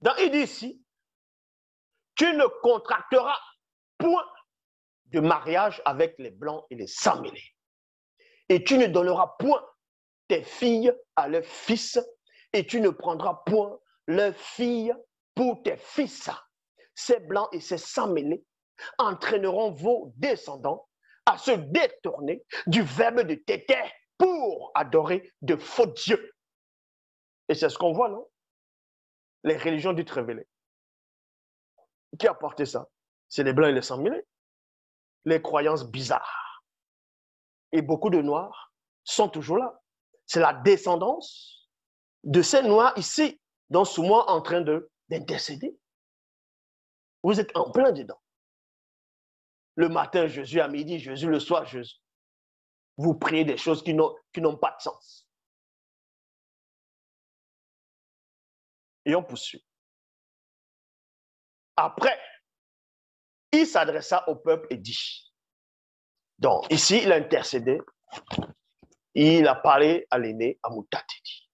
Donc, il dit ici, tu ne contracteras point de mariage avec les blancs et les sans-mêlés. Et tu ne donneras point tes filles à leurs fils, et tu ne prendras point leurs filles pour tes fils. Ces blancs et ces sans-mêlés entraîneront vos descendants à se détourner du verbe de tété pour adorer de faux dieux. Et c'est ce qu'on voit, non? Les religions dites révélées. Qui a porté ça? C'est les blancs et les sans-mêlés. Les croyances bizarres. Et beaucoup de noirs sont toujours là. C'est la descendance de ces noirs ici, dont souvent en train d'intercéder. Vous êtes en plein dedans. Le matin, Jésus, à midi, Jésus, le soir, Jésus. Vous priez des choses qui n'ont pas de sens. Et on poursuit. Après, il s'adressa au peuple et dit. Donc, ici, il a intercédé. Il a parlé à l'aîné, à Moutatidi.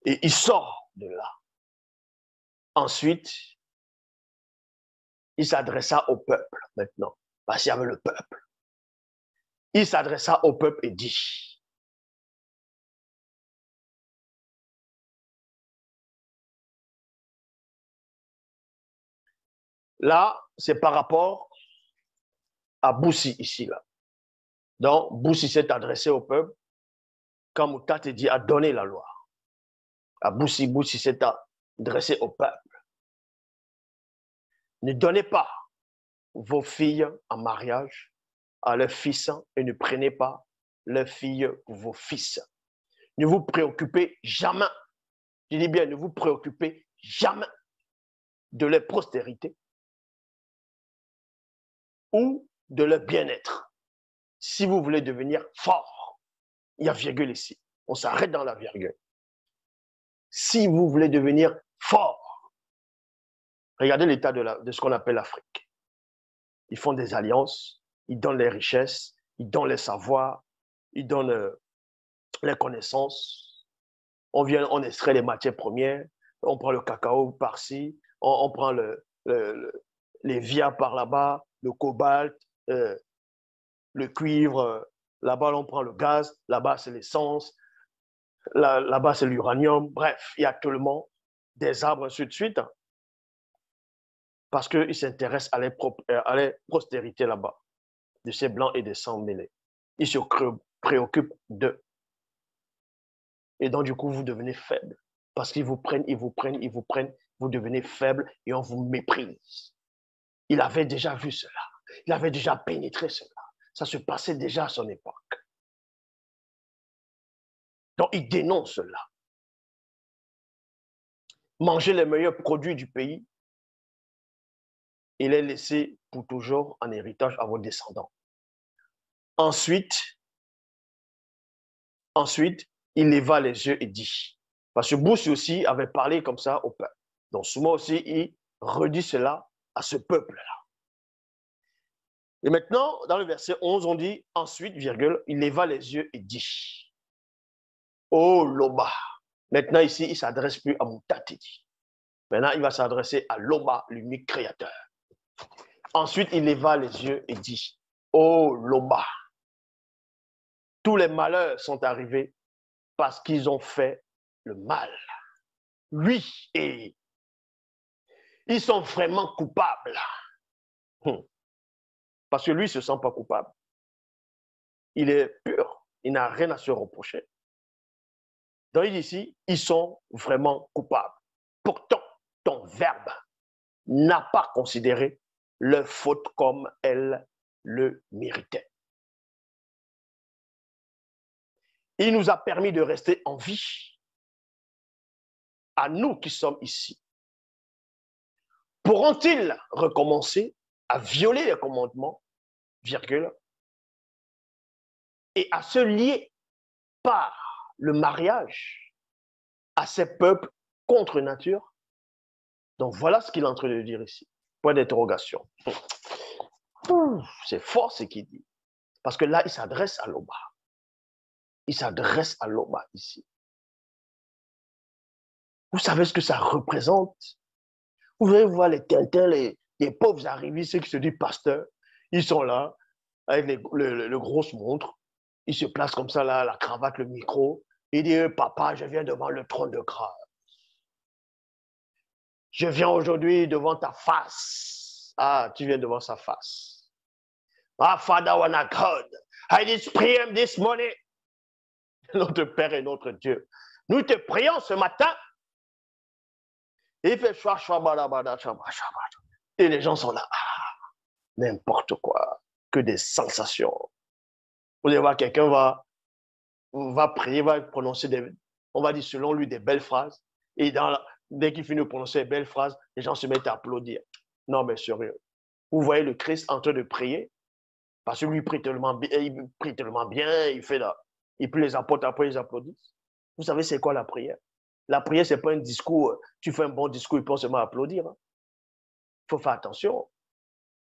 Et il sort de là. Ensuite, il s'adressa au peuple maintenant, parce qu'il y avait le peuple. Il s'adressa au peuple et dit, là, c'est par rapport à Boussi ici, là. Donc, Boussi s'est adressé au peuple quand Moutatidi a donné la loi. À Boussi, Boussi s'est adressé au peuple. Ne donnez pas vos filles en mariage à leurs fils et ne prenez pas leurs filles pour vos fils. Ne vous préoccupez jamais, je dis bien, ne vous préoccupez jamais de leur postérité ou de leur bien-être. Si vous voulez devenir fort, il y a virgule ici, on s'arrête dans la virgule. Si vous voulez devenir fort, regardez l'état de ce qu'on appelle l'Afrique. Ils font des alliances, ils donnent les richesses, ils donnent les savoirs, ils donnent les connaissances. On vient, on extrait les matières premières, on prend le cacao par-ci, on prend les via par là-bas, le cobalt, le cuivre, là-bas on prend le gaz, là-bas c'est l'essence, là-bas c'est l'uranium. Bref, il y a tellement des arbres, ainsi de suite, parce qu'ils s'intéressent à la postérité là-bas, de ces blancs et des sans-mêlés. Ils se préoccupent d'eux. Et donc, du coup, vous devenez faible. Parce qu'ils vous prennent, ils vous prennent, ils vous prennent, vous devenez faible et on vous méprise. Il avait déjà vu cela. Il avait déjà pénétré cela. Ça se passait déjà à son époque. Donc, il dénonce cela. Mangez les meilleurs produits du pays et les laisser pour toujours en héritage à vos descendants. Ensuite, il leva les yeux et dit, parce que Boussi aussi avait parlé comme ça au peuple. Donc, souvent aussi, il redit cela à ce peuple-là. Et maintenant, dans le verset 11, on dit, ensuite, virgule, il leva les yeux et dit, oh Loba. Maintenant, ici, il ne s'adresse plus à Moutatidi. Maintenant, il va s'adresser à Loba, l'unique créateur. Ensuite, il leva les yeux et dit, oh Loba. Tous les malheurs sont arrivés parce qu'ils ont fait le mal. Oui, et ils sont vraiment coupables. Parce que lui, il ne se sent pas coupable. Il est pur. Il n'a rien à se reprocher. Donc, il dit ici, ils sont vraiment coupables. Pourtant, ton verbe n'a pas considéré leur faute comme elle le méritait. Il nous a permis de rester en vie. À nous qui sommes ici. Pourront-ils recommencer à violer les commandements, virgule, et à se lier par le mariage à ces peuples contre nature? Donc voilà ce qu'il est en train de dire ici. Point d'interrogation. C'est fort ce qu'il dit. Parce que là, il s'adresse à Loba. Il s'adresse à Loba ici. Vous savez ce que ça représente? Vous allez voir les Tintins, les pauvres arrivés, ceux qui se disent pasteurs. Ils sont là, avec le grosse montre. Ils se placent comme ça, là, la cravate, le micro. Ils disent, papa, je viens devant le trône de grâce. Je viens aujourd'hui devant ta face. Ah, tu viens devant sa face. Ah, Father, when I God, I did pray him this morning. Notre Père et notre Dieu. Nous te prions ce matin. Et il fait et les gens sont là. Ah, n'importe quoi. Que des sensations. Vous allez voir, quelqu'un va prier, va prononcer on va dire selon lui des belles phrases. Et dès qu'il finit de prononcer des belles phrases, les gens se mettent à applaudir. Non, mais sérieux. Vous voyez le Christ en train de prier, parce que lui, il prie tellement bien, il fait là. Et puis les apôtres, après, ils applaudissent. Vous savez, c'est quoi la prière? La prière, ce n'est pas un discours. Tu fais un bon discours, ils peuvent seulement applaudir. Il faut faire attention.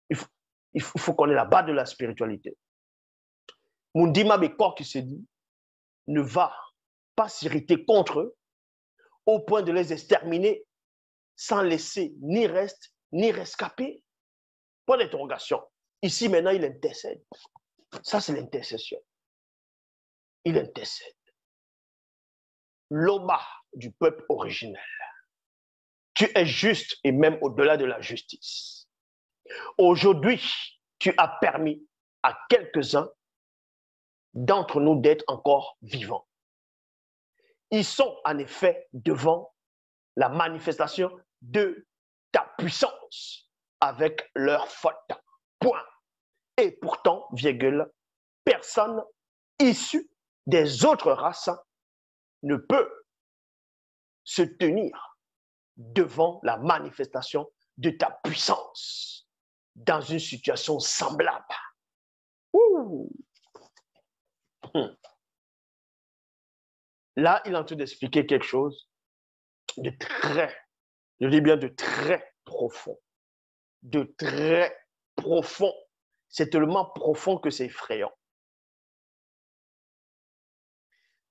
Il faut connaître la base de la spiritualité. Mundima Bekor qui se dit, ne va pas s'irriter contre eux au point de les exterminer sans laisser ni reste ni rescapé. Point d'interrogation. Ici, maintenant, il intercède. Ça, c'est l'intercession. Il intercède. L'Oba du peuple originel. Tu es juste et même au-delà de la justice. Aujourd'hui, tu as permis à quelques-uns d'entre nous d'être encore vivants. Ils sont en effet devant la manifestation de ta puissance avec leur faute. Point. Et pourtant, virgule, personne issu des autres races ne peut se tenir devant la manifestation de ta puissance dans une situation semblable. Ouh. Là, il est en train d'expliquer quelque chose de très, je dis bien de très profond. De très profond. C'est tellement profond que c'est effrayant.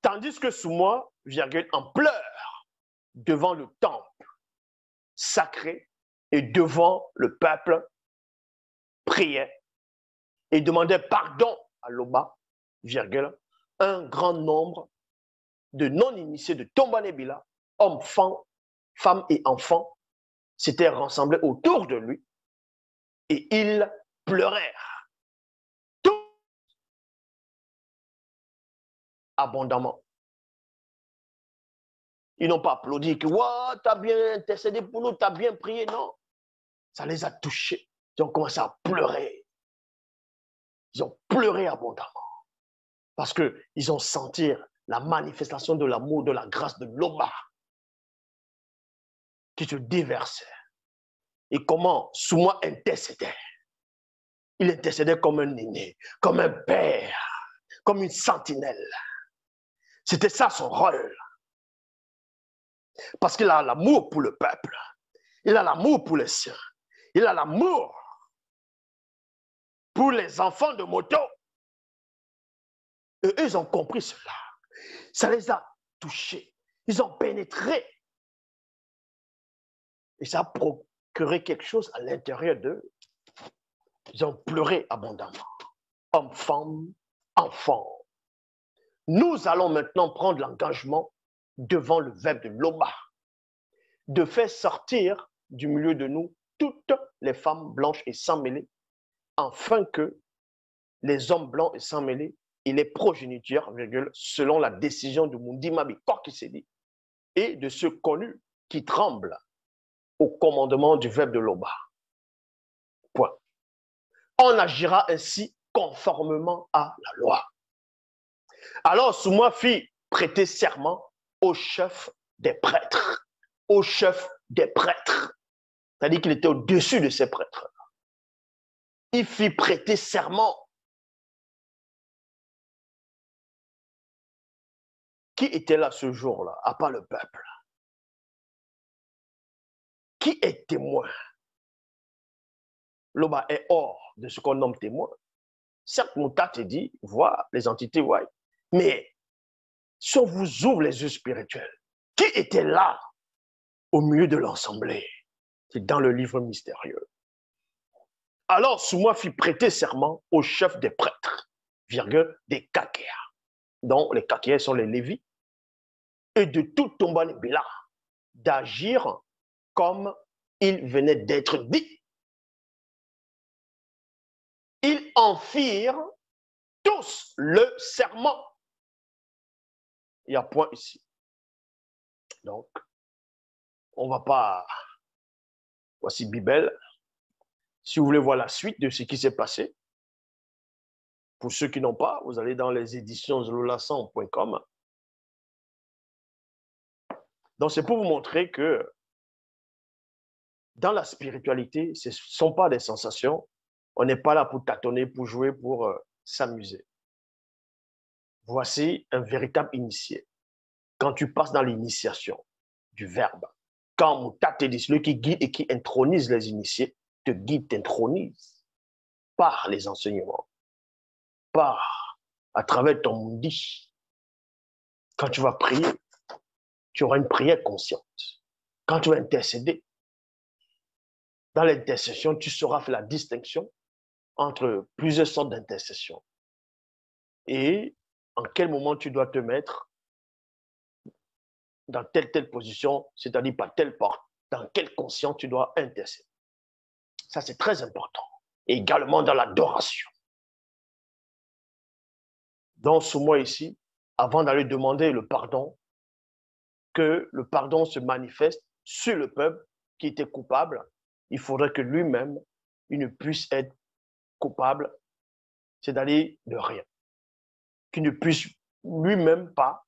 Tandis que sous moi, virgule, en pleurs devant le temple sacré et devant le peuple, priait et demandait pardon à l'Oba, virgule, un grand nombre de non-initiés de Tombanébila, hommes, femmes et enfants, s'étaient rassemblés autour de lui et ils pleurèrent tous abondamment. Ils n'ont pas applaudi que wow, tu as bien intercédé pour nous, tu as bien prié. Non, ça les a touchés. Ils ont commencé à pleurer. Ils ont pleuré abondamment parce qu'ils ont senti la manifestation de l'amour, de la grâce de l'Oba qui se déversait. Et comment Souma intercédait. Il intercédait comme un aîné, comme un père, comme une sentinelle. C'était ça son rôle. Parce qu'il a l'amour pour le peuple. Il a l'amour pour les siens. Il a l'amour pour les enfants de moto. Et eux, ils ont compris cela. Ça les a touchés. Ils ont pénétré. Et ça a procuré quelque chose à l'intérieur d'eux. Ils ont pleuré abondamment. Hommes, femmes, enfants. Nous allons maintenant prendre l'engagement devant le verbe de l'Oba de faire sortir du milieu de nous toutes les femmes blanches et sans mêlée, afin que les hommes blancs et sans mêlée et les progénitures, selon la décision de Mundima Bekor qui s'est dit, et de ceux connus qui tremblent au commandement du verbe de l'Oba. Point. On agira ainsi conformément à la loi. Alors Souma fit prêter serment au chef des prêtres. Au chef des prêtres. C'est-à-dire qu'il était au-dessus de ces prêtres. Il fit prêter serment. Qui était là ce jour-là, à part le peuple? Qui est témoin? L'Oba est hors de ce qu'on nomme témoin. Certes, Mouta te dit, voit, les entités voient. Mais si on vous ouvre les yeux spirituels, qui était là au milieu de l'assemblée. C'est dans le livre mystérieux. Alors Souma fit prêter serment au chef des prêtres, virgule, des Kakéas, dont les Kakéas sont les Lévites, et de tout Tombanébéla, d'agir comme il venait d'être dit. Ils en firent tous le serment. Il y a point ici. Donc, on ne va pas... Voici Bible. Si vous voulez voir la suite de ce qui s'est passé, pour ceux qui n'ont pas, vous allez dans les éditions zololassan.com. Donc, c'est pour vous montrer que dans la spiritualité, ce ne sont pas des sensations. On n'est pas là pour tâtonner, pour jouer, pour s'amuser. Voici un véritable initié. Quand tu passes dans l'initiation du verbe, quand Mouta te dit, celui qui guide et qui intronise les initiés, te guide, t'intronise par les enseignements, par, à travers ton mundi. Quand tu vas prier, tu auras une prière consciente. Quand tu vas intercéder, dans l'intercession, tu sauras faire la distinction entre plusieurs sortes d'intercession. Et en quel moment tu dois te mettre dans telle position, c'est-à-dire par telle porte, dans quelle conscience tu dois intercéder. Ça, c'est très important. Et également dans l'adoration. Donc, sous moi ici, avant d'aller demander le pardon, que le pardon se manifeste sur le peuple qui était coupable, il faudrait que lui-même, il ne puisse être coupable, c'est-à-dire de rien. Qu'il ne puisse lui-même pas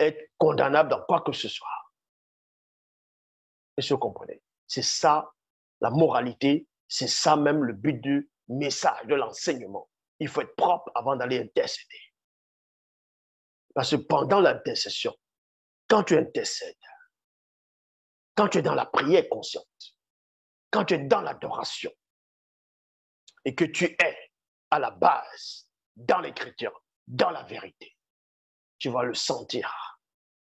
être condamnable dans quoi que ce soit. Est-ce que vous comprenez? C'est ça la moralité, c'est ça même le but du message, de l'enseignement. Il faut être propre avant d'aller intercéder. Parce que pendant l'intercession, quand tu intercèdes, quand tu es dans la prière consciente, quand tu es dans l'adoration, et que tu es à la base, dans l'écriture, dans la vérité, tu vas le sentir.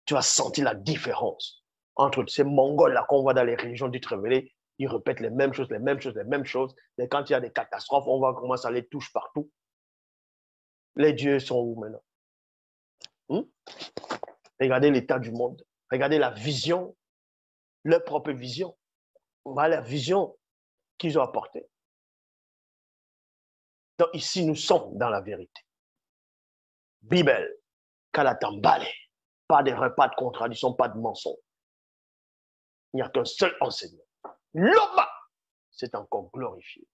Tu vas sentir la différence entre ces Mongols-là qu'on voit dans les religions dites révélées. Ils répètent les mêmes choses, les mêmes choses, les mêmes choses. Mais quand il y a des catastrophes, on voit comment ça les touche partout. Les dieux sont où maintenant? Regardez l'état du monde. Regardez la vision, leur propre vision. Voilà la vision qu'ils ont apportée. Donc ici, nous sommes dans la vérité. Bible, Kalatambale, pas d'erreur, pas de contradiction, pas de mensonge. Il n'y a qu'un seul enseignement. L'Oba, c'est encore glorifié.